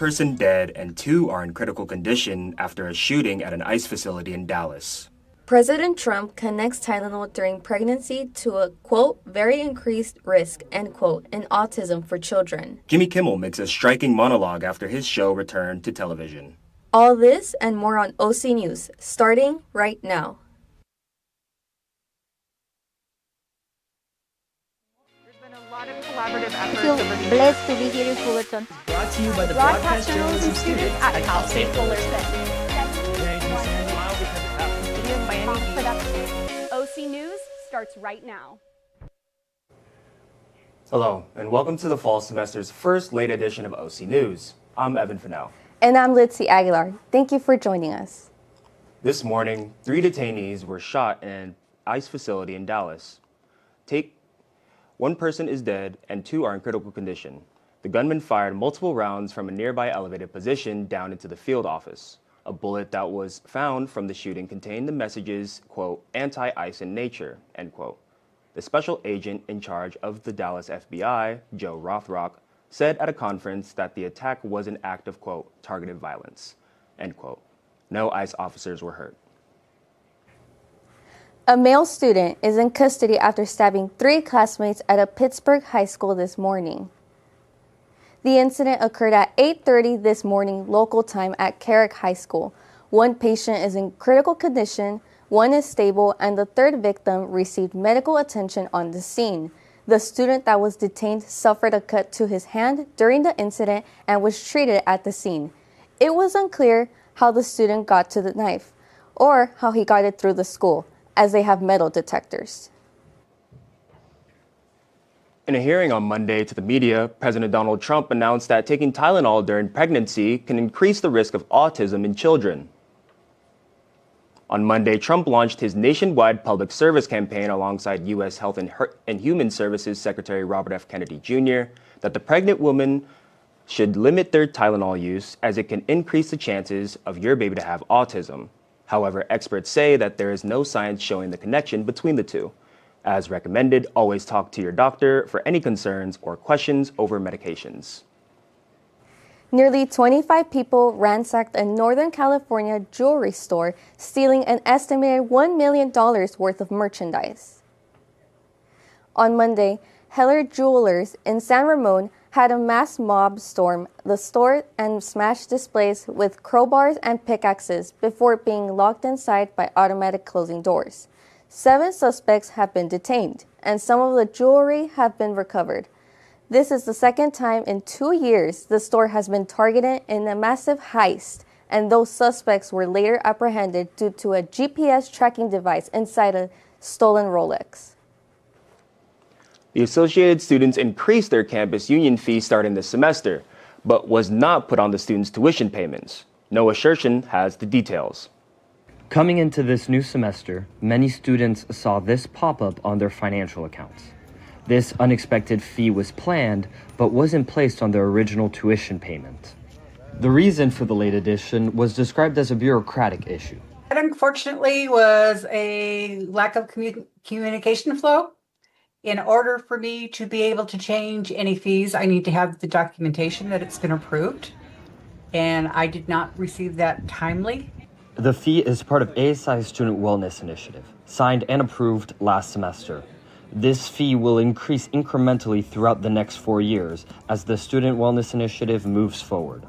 person dead and 2 are in critical condition after a shooting at an ICE facility in Dallas. President Trump connects Tylenol during pregnancy to a, quote, very increased risk, end quote, in autism for children. Jimmy Kimmel makes a striking monologue after his show returned to television. All this and more on OC News, starting right now. There's been a lot of collaborative efforts. I feel blessed to be here in Fullerton. Brought to you by the broadcast journalism students at Cal State Fullerton. OC News starts right now. Hello, and welcome to the fall semester's first late edition of OC News. I'm Evan Fennell. And I'm Litzy Aguilar. Thank you for joining us. This morning, 3 detainees were shot in an ICE facility in Dallas. 1 person is dead and 2 are in critical condition. The gunman fired multiple rounds from a nearby elevated position down into the field office. A bullet that was found from the shooting contained the messages, quote, anti-ICE in nature, end quote. The special agent in charge of the Dallas FBI, Joe Rothrock, said at a conference that the attack was an act of, quote, targeted violence, end quote. No ICE officers were hurt. A male student is in custody after stabbing 3 classmates at a Pittsburgh high school this morning. The incident occurred at 8:30 this morning local time at Carrick High School. 1 patient is in critical condition, 1 is stable, and the 3rd victim received medical attention on the scene. The student that was detained suffered a cut to his hand during the incident and was treated at the scene. It was unclear how the student got to the knife or how he got it through the school, as they have metal detectors. In a hearing on Monday to the media, President Donald Trump announced that taking Tylenol during pregnancy can increase the risk of autism in children. On Monday, Trump launched his nationwide public service campaign alongside U.S. Health and Human Services Secretary Robert F. Kennedy Jr. that the pregnant woman should limit their Tylenol use as it can increase the chances of your baby to have autism. However, experts say that there is no science showing the connection between the two. As recommended, always talk to your doctor for any concerns or questions over medications. Nearly 25 people ransacked a Northern California jewelry store, stealing an estimated $1 million worth of merchandise. On Monday, Heller Jewelers in San Ramon had a mass mob storm the store and smash displays with crowbars and pickaxes before being locked inside by automatic closing doors. 7 suspects have been detained, and some of the jewelry have been recovered. This is the second time in 2 years the store has been targeted in a massive heist, and those suspects were later apprehended due to a GPS tracking device inside a stolen Rolex. The Associated Students increased their campus union fee starting this semester, but was not put on the students' tuition payments. Noah Shershin has the details. Coming into this new semester, many students saw this pop up on their financial accounts. This unexpected fee was planned, but wasn't placed on their original tuition payment. The reason for the late addition was described as a bureaucratic issue. That unfortunately was a lack of communication flow. In order for me to be able to change any fees, I need to have the documentation that it's been approved, and I did not receive that timely. The fee is part of ASI's Student Wellness Initiative, signed and approved last semester. This fee will increase incrementally throughout the next 4 years as the Student Wellness Initiative moves forward.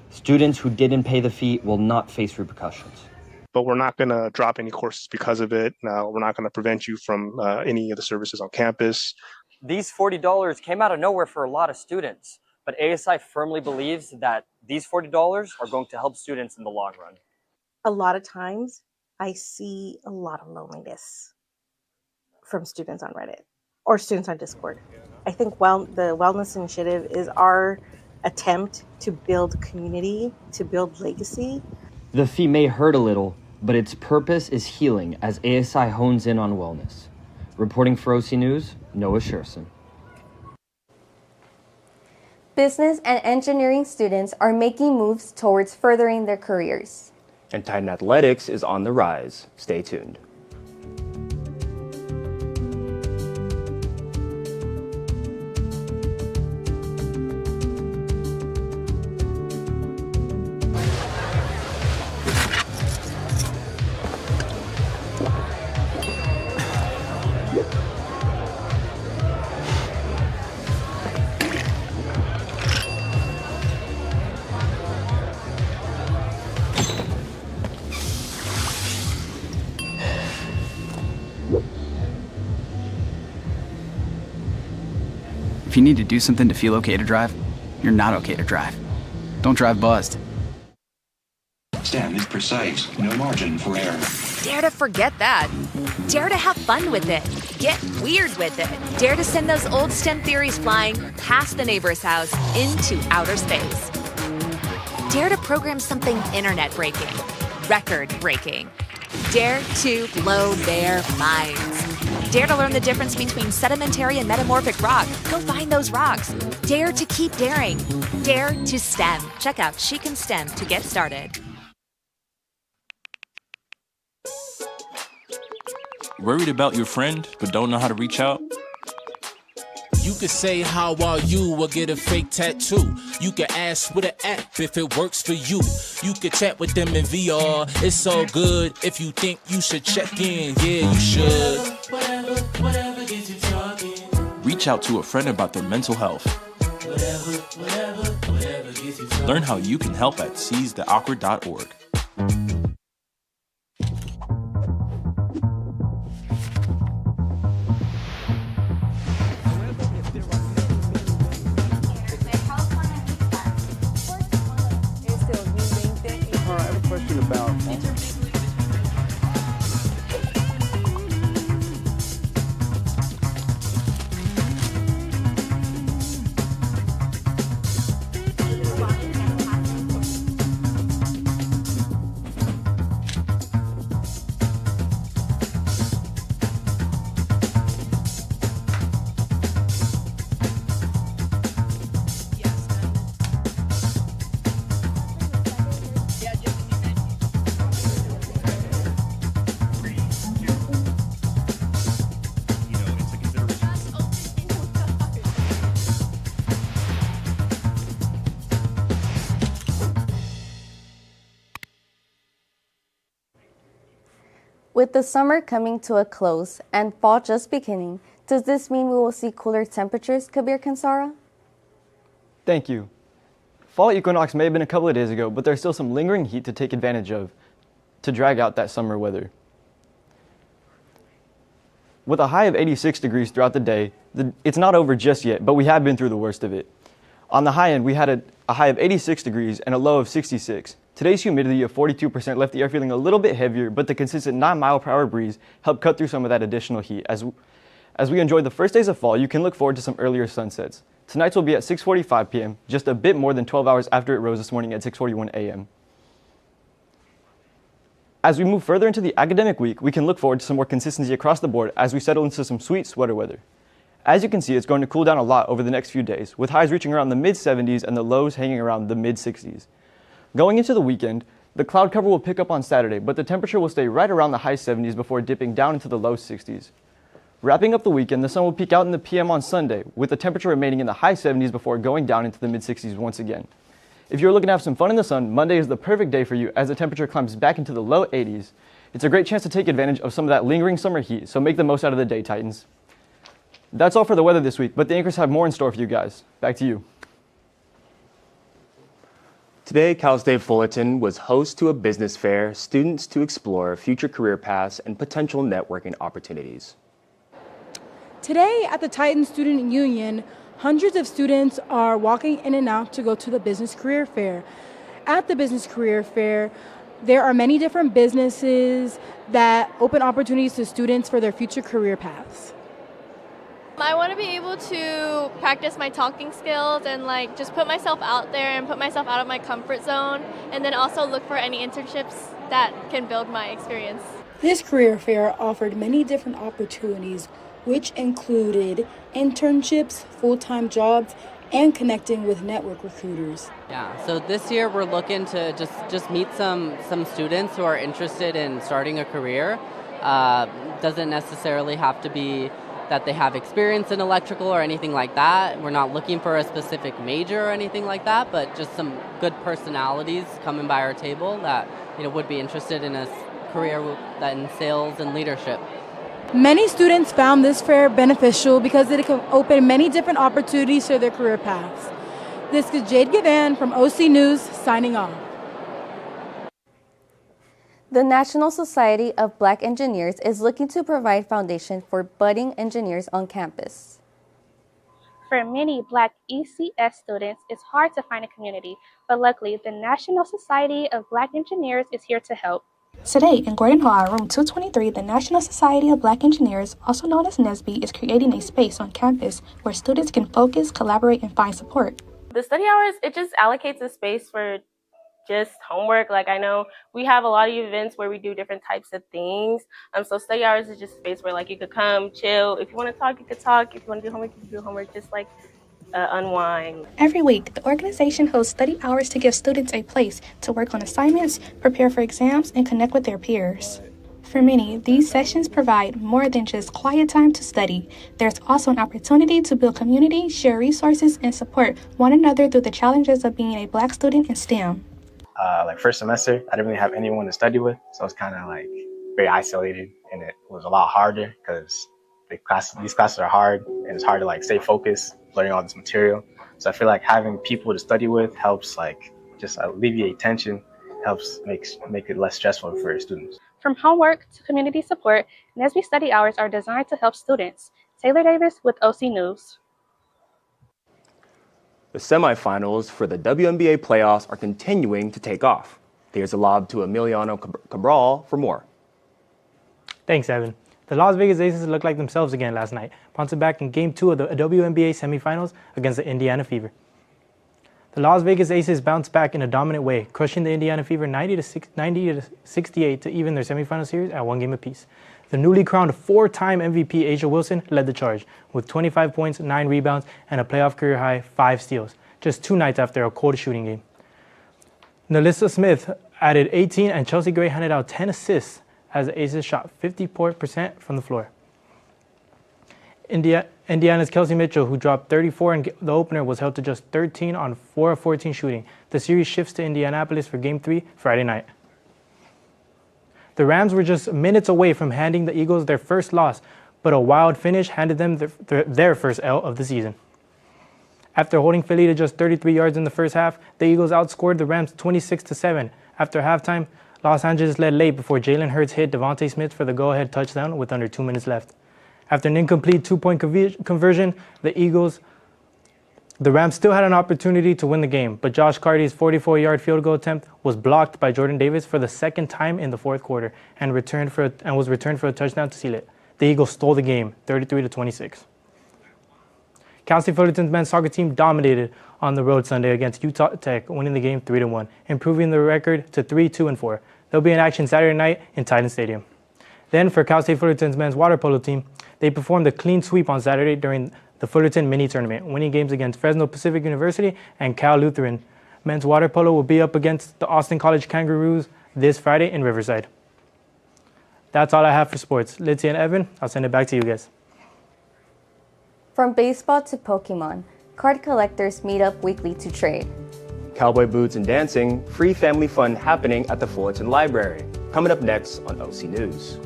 Students who didn't pay the fee will not face repercussions. But we're not going to drop any courses because of it. Now, we're not going to prevent you from any of the services on campus. These $40 came out of nowhere for a lot of students, but ASI firmly believes that these $40 are going to help students in the long run. A lot of times, I see a lot of loneliness from students on Reddit or students on Discord. I think the Wellness Initiative is our attempt to build community, to build legacy. The fee may hurt a little, but its purpose is healing as ASI hones in on wellness. Reporting for OC News, Noah Shershin. Business and engineering students are making moves towards furthering their careers. And Titan Athletics is on the rise. Stay tuned. If you need to do something to feel okay to drive, you're not okay to drive. Don't drive buzzed. STEM is precise, no margin for error. Dare to forget that. Dare to have fun with it. Get weird with it. Dare to send those old STEM theories flying past the neighbor's house into outer space. Dare to program something internet-breaking, record-breaking. Dare to blow their minds. Dare to learn the difference between sedimentary and metamorphic rock. Go find those rocks. Dare to keep daring. Dare to STEM. Check out She Can STEM to get started. Worried about your friend, but don't know how to reach out? You could say, how are you, or get a fake tattoo. You could ask with an app if it works for you. You could chat with them in VR, it's all good. If you think you should check in, yeah, you should. Whatever gets you talking. Reach out to a friend about their mental health. Whatever gets you talking. Learn how you can help at seizetheawkward.org. With the summer coming to a close and fall just beginning, does this mean we will see cooler temperatures, Kabir Kansara? Thank you. Fall equinox may have been a couple of days ago, but there's still some lingering heat to take advantage of to drag out that summer weather. With a high of 86 degrees throughout the day, it's not over just yet, but we have been through the worst of it. On the high end, we had a high of 86 degrees and a low of 66. Today's humidity of 42% left the air feeling a little bit heavier, but the consistent 9-mile-per-hour breeze helped cut through some of that additional heat. As we enjoy the first days of fall, you can look forward to some earlier sunsets. Tonight's will be at 6:45 p.m., just a bit more than 12 hours after it rose this morning at 6:41 a.m. As we move further into the academic week, we can look forward to some more consistency across the board as we settle into some sweet sweater weather. As you can see, it's going to cool down a lot over the next few days, with highs reaching around the mid-70s and the lows hanging around the mid-60s. Going into the weekend, the cloud cover will pick up on Saturday, but the temperature will stay right around the high 70s before dipping down into the low 60s. Wrapping up the weekend, the sun will peak out in the PM on Sunday, with the temperature remaining in the high 70s before going down into the mid-60s once again. If you're looking to have some fun in the sun, Monday is the perfect day for you as the temperature climbs back into the low 80s. It's a great chance to take advantage of some of that lingering summer heat, so make the most out of the day, Titans. That's all for the weather this week, but the anchors have more in store for you guys. Back to you. Today, Cal State Fullerton was host to a business fair, students to explore future career paths and potential networking opportunities. Today at the Titan Student Union, hundreds of students are walking in and out to go to the Business Career Fair. At the Business Career Fair, there are many different businesses that open opportunities to students for their future career paths. I want to be able to practice my talking skills and just put myself out there and put myself out of my comfort zone, and then also look for any internships that can build my experience. This career fair offered many different opportunities, which included internships, full-time jobs, and connecting with network recruiters. Yeah, so this year we're looking to just meet some students who are interested in starting a career. Doesn't necessarily have to be that they have experience in electrical or anything like that. We're not looking for a specific major or anything like that, but just some good personalities coming by our table that would be interested in a career that in sales and leadership. Many students found this fair beneficial because it can open many different opportunities for their career paths. This is Jade Gavan from OC News signing off. The National Society of Black Engineers is looking to provide foundation for budding engineers on campus. For many Black ECS students, it's hard to find a community, but luckily, the National Society of Black Engineers is here to help. Today, in Gordon Hall, room 223, the National Society of Black Engineers, also known as NSBE, is creating a space on campus where students can focus, collaborate, and find support. The study hours, it just allocates a space for just homework. Like, I know we have a lot of events where we do different types of things. So study hours is just a space where, like, you could come, chill. If you want to talk, you could talk. If you want to do homework, you can do homework. Just like unwind. Every week, the organization hosts study hours to give students a place to work on assignments, prepare for exams, and connect with their peers. For many, these sessions provide more than just quiet time to study. There's also an opportunity to build community, share resources, and support one another through the challenges of being a Black student in STEM. Like first semester, I didn't really have anyone to study with, so it's kind of like very isolated, and it was a lot harder because these classes are hard, and it's hard to like stay focused, learning all this material. So I feel like having people to study with helps like just alleviate tension, helps make it less stressful for students. From homework to community support, NSBE study hours are designed to help students. Taylor Davis with OC News. The semifinals for the WNBA playoffs are continuing to take off. Here's a lob to Emiliano Cabral for more. Thanks, Evan. The Las Vegas Aces looked like themselves again last night, bouncing back in Game 2 of the WNBA semifinals against the Indiana Fever. The Las Vegas Aces bounced back in a dominant way, crushing the Indiana Fever 90-68 to even their semifinal series at 1 game apiece. The newly crowned four-time MVP Asia Wilson led the charge with 25 points, 9 rebounds, and a playoff career-high 5 steals, just 2 nights after a cold shooting game. Nalissa Smith added 18 and Chelsea Gray handed out 10 assists as the Aces shot 54% from the floor. Indiana's Kelsey Mitchell, who dropped 34 in the opener, was held to just 13 on 4 of 14 shooting. The series shifts to Indianapolis for Game 3 Friday night. The Rams were just minutes away from handing the Eagles their first loss, but a wild finish handed them their first L of the season. After holding Philly to just 33 yards in the first half, the Eagles outscored the Rams 26-7. After halftime, Los Angeles led late before Jalen Hurts hit Devontae Smith for the go-ahead touchdown with under 2 minutes left. After an incomplete 2-point conversion, the Rams still had an opportunity to win the game, but Josh Carty's 44-yard field goal attempt was blocked by Jordan Davis for the second time in the fourth quarter and was returned for a touchdown to seal it. The Eagles stole the game, 33-26. Cal State Fullerton's men's soccer team dominated on the road Sunday against Utah Tech, winning the game 3-1, improving the record to 3-2-4. They'll be in action Saturday night in Titan Stadium. Then for Cal State Fullerton's men's water polo team, they performed a clean sweep on Saturday during the Fullerton mini tournament, winning games against Fresno Pacific University and Cal Lutheran. Men's water polo will be up against the Austin College Kangaroos this Friday in Riverside. That's all I have for sports. Litzy and Evan, I'll send it back to you guys. From baseball to Pokemon, card collectors meet up weekly to trade. Cowboy boots and dancing, free family fun happening at the Fullerton Library. Coming up next on OC News.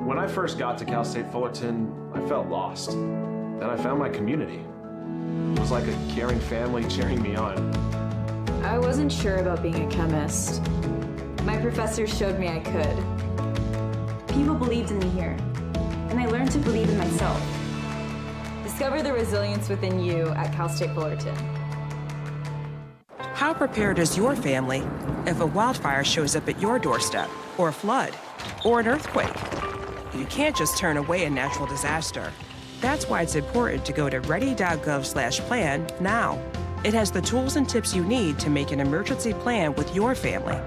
When I first got to Cal State Fullerton, I felt lost. Then I found my community. It was like a caring family cheering me on. I wasn't sure about being a chemist. My professor showed me I could. People believed in me here, and I learned to believe in myself. Discover the resilience within you at Cal State Fullerton. How prepared is your family if a wildfire shows up at your doorstep, or a flood, or an earthquake? You can't just turn away a natural disaster. That's why it's important to go to ready.gov/plan now. It has the tools and tips you need to make an emergency plan with your family.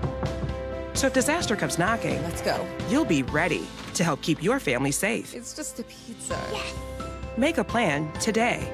So if disaster comes knocking, let's go. You'll be ready to help keep your family safe. It's just a pizza. Yes. Make a plan today.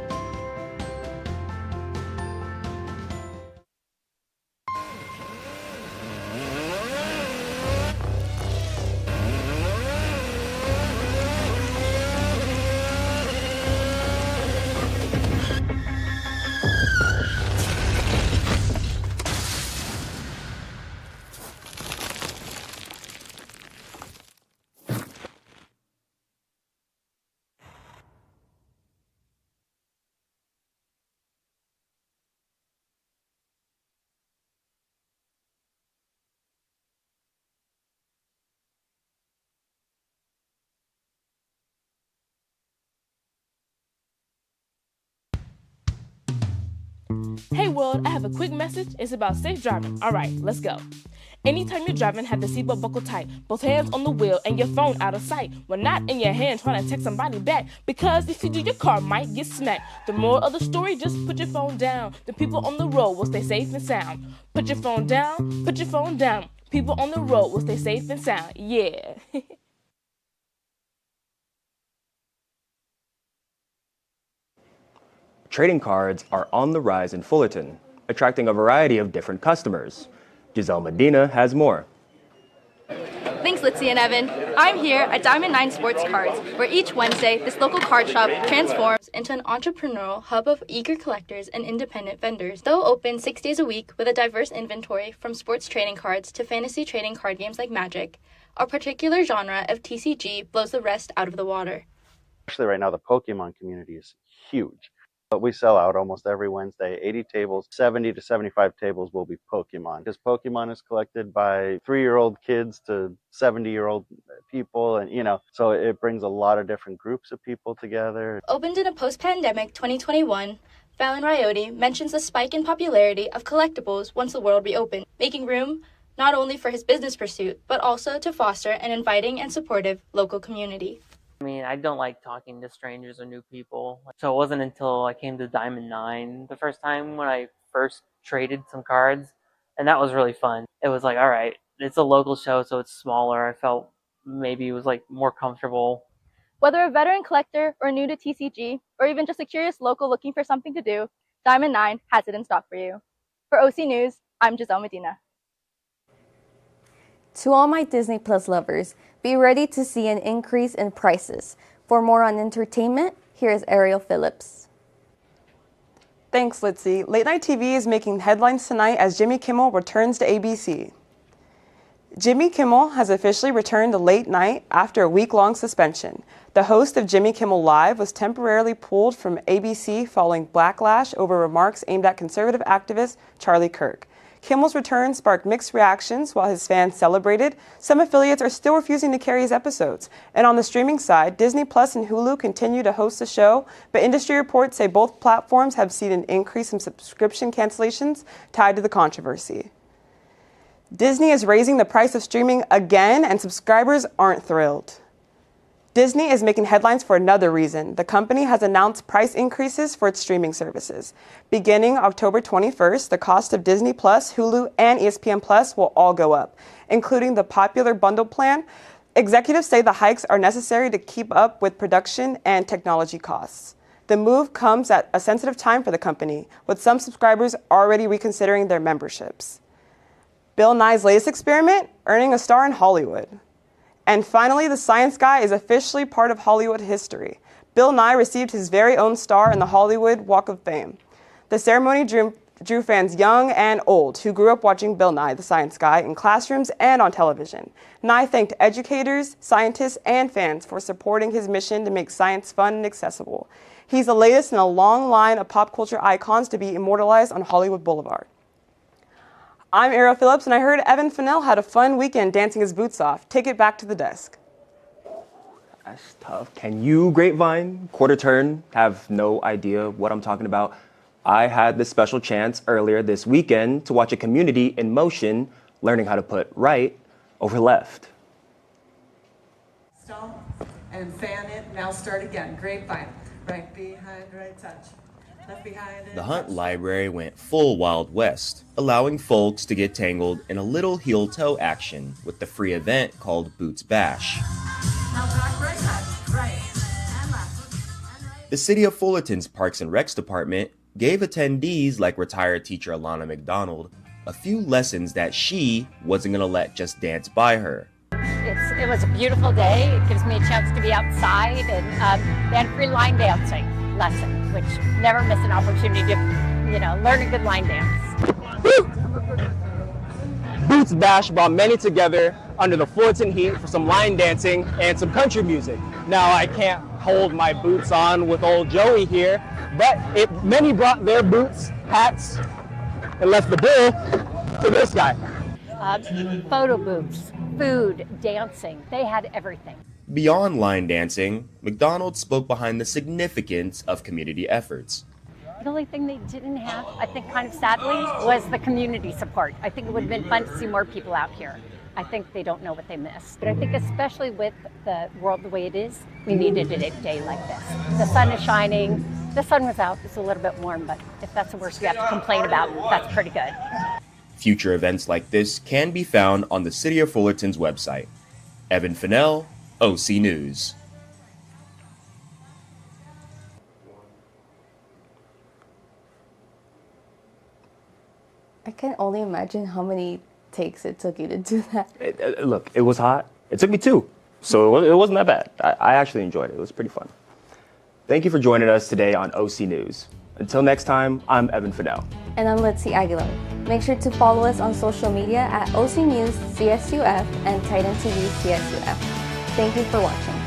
Hey world, I have a quick message. It's about safe driving. All right, let's go. Anytime you're driving, have the seatbelt buckled tight. Both hands on the wheel and your phone out of sight. When not in your hand trying to text somebody back. Because if you do, your car might get smacked. The moral of the story, just put your phone down. The people on the road will stay safe and sound. Put your phone down, put your phone down. People on the road will stay safe and sound. Yeah. Trading cards are on the rise in Fullerton, attracting a variety of different customers. Giselle Medina has more. Thanks, Litzy and Evan. I'm here at Diamond 9 Sports Cards, where each Wednesday, this local card shop transforms into an entrepreneurial hub of eager collectors and independent vendors. Though open 6 days a week with a diverse inventory from sports trading cards to fantasy trading card games like Magic, our particular genre of TCG blows the rest out of the water. Actually, right now, the Pokemon community is huge. But we sell out almost every Wednesday. 80 tables, 70 to 75 tables will be Pokemon. Because Pokemon is collected by 3-year-old kids to 70-year-old people. And, so it brings a lot of different groups of people together. Opened in a post-pandemic 2021, Fallon Riotti mentions the spike in popularity of collectibles once the world reopened, making room not only for his business pursuit, but also to foster an inviting and supportive local community. I mean, I don't like talking to strangers or new people. So it wasn't until I came to Diamond 9 the first time when I first traded some cards. And that was really fun. It was like, all right, it's a local show, so it's smaller. I felt maybe it was like more comfortable. Whether a veteran collector or new to TCG, or even just a curious local looking for something to do, Diamond 9 has it in stock for you. For OC News, I'm Giselle Medina. To all my Disney Plus lovers, be ready to see an increase in prices. For more on entertainment, here is Ariel Phillips. Thanks, Litzy. Late Night TV is making headlines tonight as Jimmy Kimmel returns to ABC. Jimmy Kimmel has officially returned to late night after a week-long suspension. The host of Jimmy Kimmel Live was temporarily pulled from ABC following backlash over remarks aimed at conservative activist Charlie Kirk. Kimmel's return sparked mixed reactions while his fans celebrated. Some affiliates are still refusing to carry his episodes. And on the streaming side, Disney Plus and Hulu continue to host the show, but industry reports say both platforms have seen an increase in subscription cancellations tied to the controversy. Disney is raising the price of streaming again, and subscribers aren't thrilled. Disney is making headlines for another reason. The company has announced price increases for its streaming services. Beginning October 21st, the cost of Disney Plus, Hulu, and ESPN Plus will all go up, including the popular bundle plan. Executives say the hikes are necessary to keep up with production and technology costs. The move comes at a sensitive time for the company, with some subscribers already reconsidering their memberships. Bill Nye's latest experiment, earning a star in Hollywood. And finally, the science guy is officially part of Hollywood history. Bill Nye received his very own star in the Hollywood Walk of Fame. The ceremony drew fans young and old who grew up watching Bill Nye, the science guy, in classrooms and on television. Nye thanked educators, scientists, and fans for supporting his mission to make science fun and accessible. He's the latest in a long line of pop culture icons to be immortalized on Hollywood Boulevard. I'm Ariel Phillips, and I heard Evan Fennell had a fun weekend dancing his boots off. Take it back to the desk. That's tough. Can you, Grapevine, Quarter Turn, have no idea what I'm talking about? I had the special chance earlier this weekend to watch a community in motion, learning how to put right over left. Stop and fan it. Now start again. Grapevine. Right behind, right touch. Left behind it. The Hunt Library went full Wild West, allowing folks to get tangled in a little heel-toe action with the free event called Boots Bash. Now back, right touch. Right. And left. The City of Fullerton's Parks and Recs Department gave attendees like retired teacher Alana McDonald a few lessons that she wasn't going to let just dance by her. It was a beautiful day. It gives me a chance to be outside, and they had free line dancing lesson, which never miss an opportunity to, learn a good line dance. Boots Bash brought many together under the Fullerton heat for some line dancing and some country music. Now, I can't hold my boots on with old Joey here, but many brought their boots, hats, and left the bill to this guy. Photo booths, food, dancing, they had everything. Beyond line dancing, McDonald spoke behind the significance of community efforts. The only thing they didn't have, I think kind of sadly, was the community support. I think it would have been fun to see more people out here. I think they don't know what they missed. But I think especially with the world the way it is, we needed a day like this. The sun is shining. The sun was out. It's a little bit warm, but if that's the worst we have to complain about, that's pretty good. Future events like this can be found on the City of Fullerton's website. Evan Fennell, OC News. I can only imagine how many takes it took you to do that. Look, it was hot. It took me 2, so it wasn't that bad. I actually enjoyed it. It was pretty fun. Thank you for joining us today on OC News. Until next time, I'm Evan Fennell. And I'm Litzy Aguilar. Make sure to follow us on social media at OC News CSUF and Titan TV CSUF. Thank you for watching.